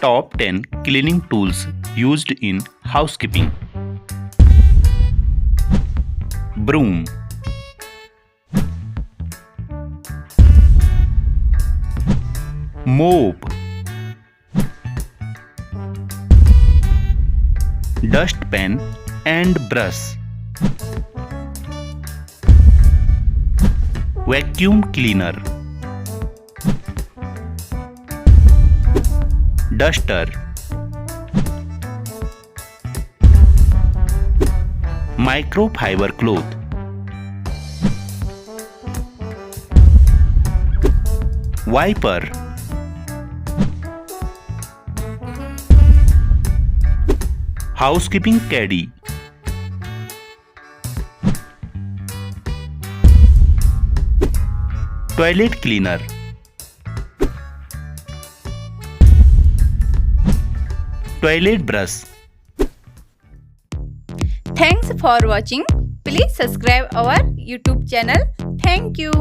Top 10 cleaning tools used in housekeeping. Broom, mop, dustpan and brush, vacuum cleaner, duster, microfiber cloth, wiper, housekeeping caddy, toilet cleaner, toilet brush. Thanks for watching. Please subscribe our YouTube channel. Thank you.